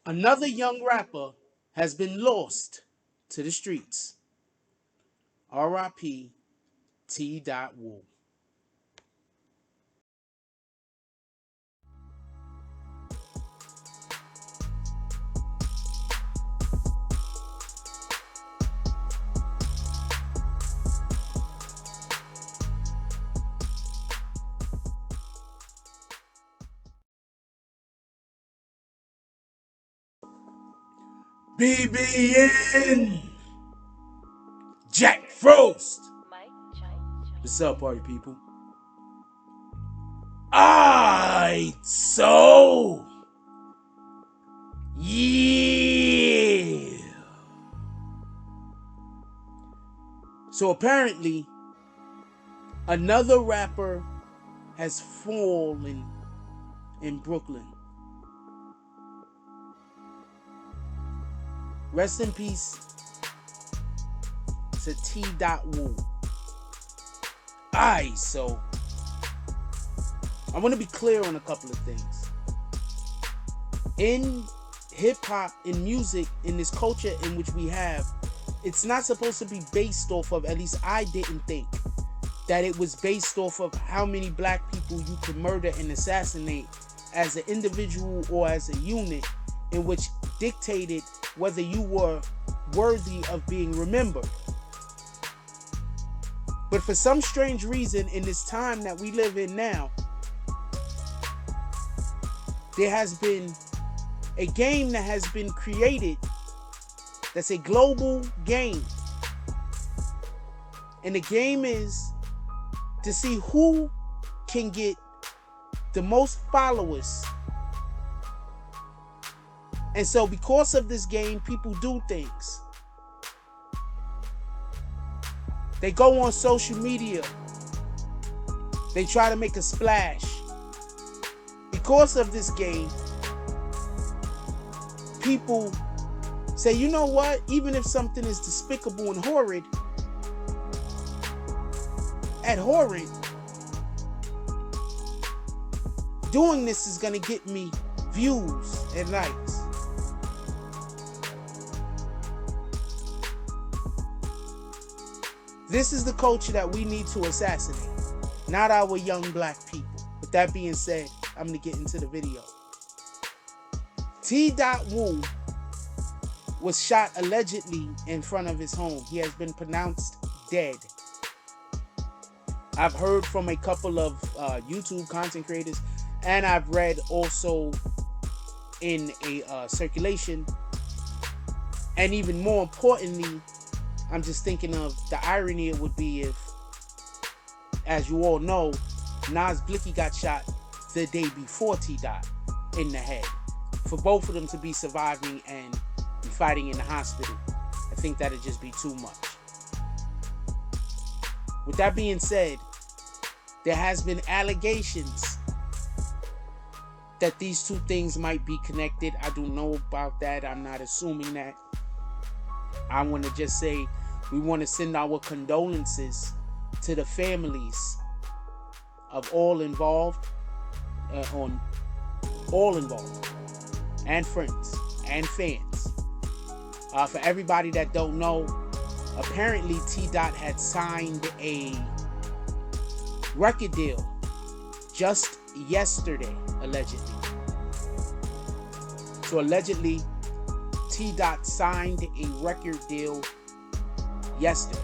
Another young rapper has been lost to the streets. R.I.P. Tdott. BBN Jack Frost. What's up, party people? Alright, so yeah. So apparently, another rapper has fallen in Brooklyn. Rest in peace to Tdott. Alright, so I want to be clear on a couple of things. In hip hop, in music, in this culture in which we have, it's not supposed to be based off of, at least I didn't think, that it was based off of how many black people you could murder and assassinate as an individual or as a unit, in which dictated whether you were worthy of being remembered. But for some strange reason, in this time that we live in now, there has been a game that has been created that's a global game. And the game is to see who can get the most followers. And so because of this game, people do things. They go on social media. They try to make a splash. Because of this game, people say, you know what? Even if something is despicable and horrid, doing this is gonna get me views and likes. This is the culture that we need to assassinate, not our young black people. With that being said, I'm gonna get into the video. Tdott was shot allegedly in front of his home. He has been pronounced dead. I've heard from a couple of YouTube content creators, and I've read also in a circulation. And even more importantly, I'm just thinking of the irony it would be if, as you all know, Nas Blicky got shot the day before Tdott in the head. For both of them to be surviving and fighting in the hospital, I think that'd just be too much. With that being said, there has been allegations that these two things might be connected. I don't know about that. I'm not assuming that. I want to just say we want to send our condolences to the families of all involved, and friends and fans. For everybody that don't know, apparently Tdott had signed a record deal just yesterday, allegedly. So allegedly, Tdott signed a record deal yesterday.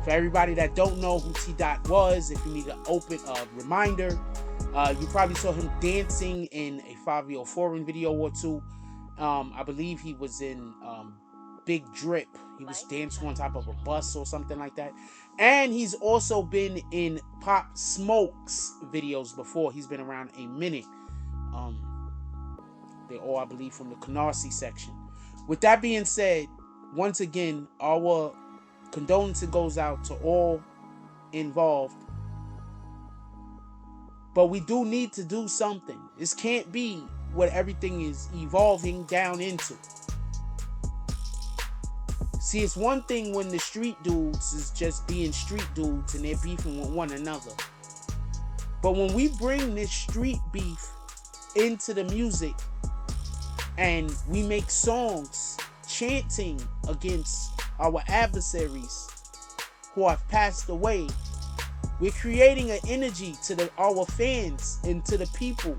For everybody that don't know who Tdott was, if you need an open reminder, you probably saw him dancing in a Fabio Foreign video or two. I believe he was in Big Drip. He was dancing on top of a bus or something like that. And he's also been in Pop Smoke's videos before. He's been around a minute. They're all, I believe, from the Canarsie section. With that being said, once again, our condolences goes out to all involved. But we do need to do something. This can't be what everything is evolving down into. See, it's one thing when the street dudes is just being street dudes and they're beefing with one another. But when we bring this street beef into the music and we make songs chanting against our adversaries who have passed away, we're creating an energy to our fans and to the people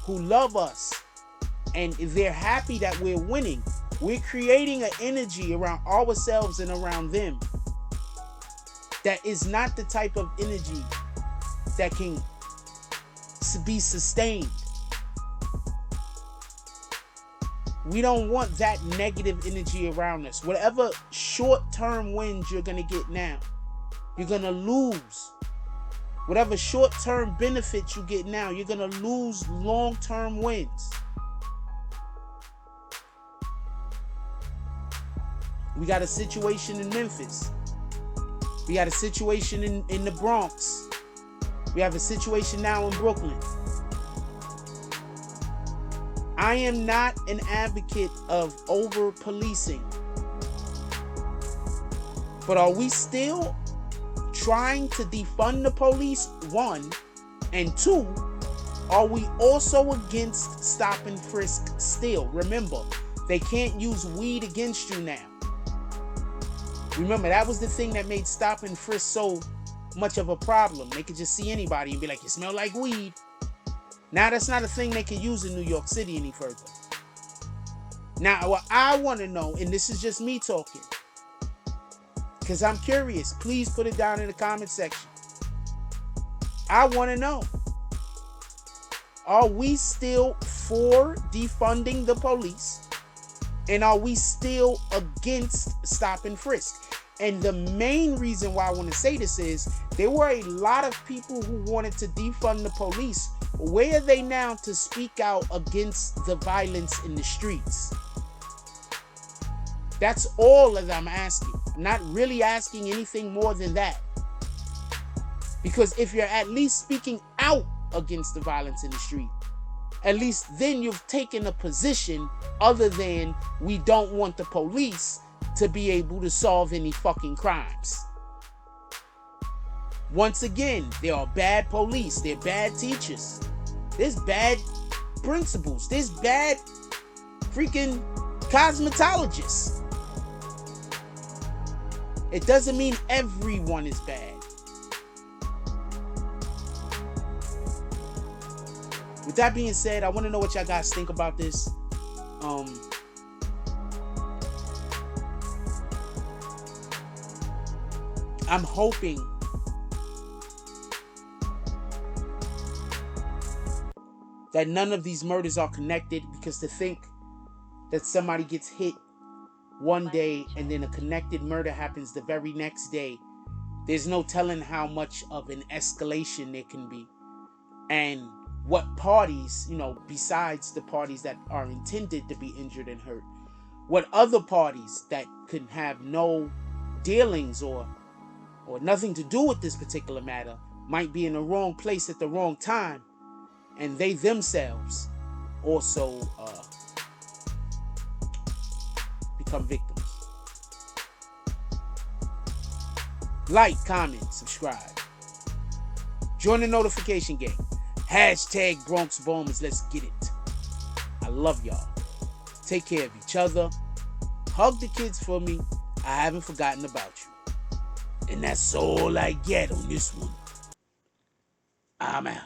who love us, and they're happy that we're winning. We're creating an energy around ourselves and around them that is not the type of energy that can be sustained. We don't want that negative energy around us. Whatever short-term wins you're going to get now, you're going to lose. Whatever short-term benefits you get now, you're going to lose long-term wins. We got a situation in Memphis. We got a situation in the Bronx. We have a situation now in Brooklyn. I am not an advocate of over-policing. But are we still trying to defund the police? One. And two, are we also against stop and frisk still? Remember, they can't use weed against you now. Remember, that was the thing that made stop and frisk so much of a problem. They could just see anybody and be like, you smell like weed. Now that's not a thing they can use in New York City any further. Now, what I want to know, and this is just me talking, because I'm curious, please put it down in the comment section. I want to know, are we still for defunding the police? And are we still against stop and frisk? And the main reason why I want to say this is there were a lot of people who wanted to defund the police. Where are they now to speak out against the violence in the streets? That's all that I'm asking. I'm not really asking anything more than that. Because if you're at least speaking out against the violence in the street, at least then you've taken a position other than we don't want the police to be able to solve any fucking crimes. Once again, there are bad police, there are bad teachers, there's bad principals, there's bad freaking cosmetologists. It doesn't mean everyone is bad. With that being said, I want to know what y'all guys think about this. I'm hoping that none of these murders are connected, because to think that somebody gets hit one day and then a connected murder happens the very next day, there's no telling how much of an escalation there can be. And what parties, besides the parties that are intended to be injured and hurt, what other parties that could have no dealings or nothing to do with this particular matter might be in the wrong place at the wrong time, and they themselves also become victims. Like, comment, subscribe. Join the notification game. Hashtag Bronx Bombers. Let's get it. I love y'all. Take care of each other. Hug the kids for me. I haven't forgotten about you. And that's all I get on this one. I'm out.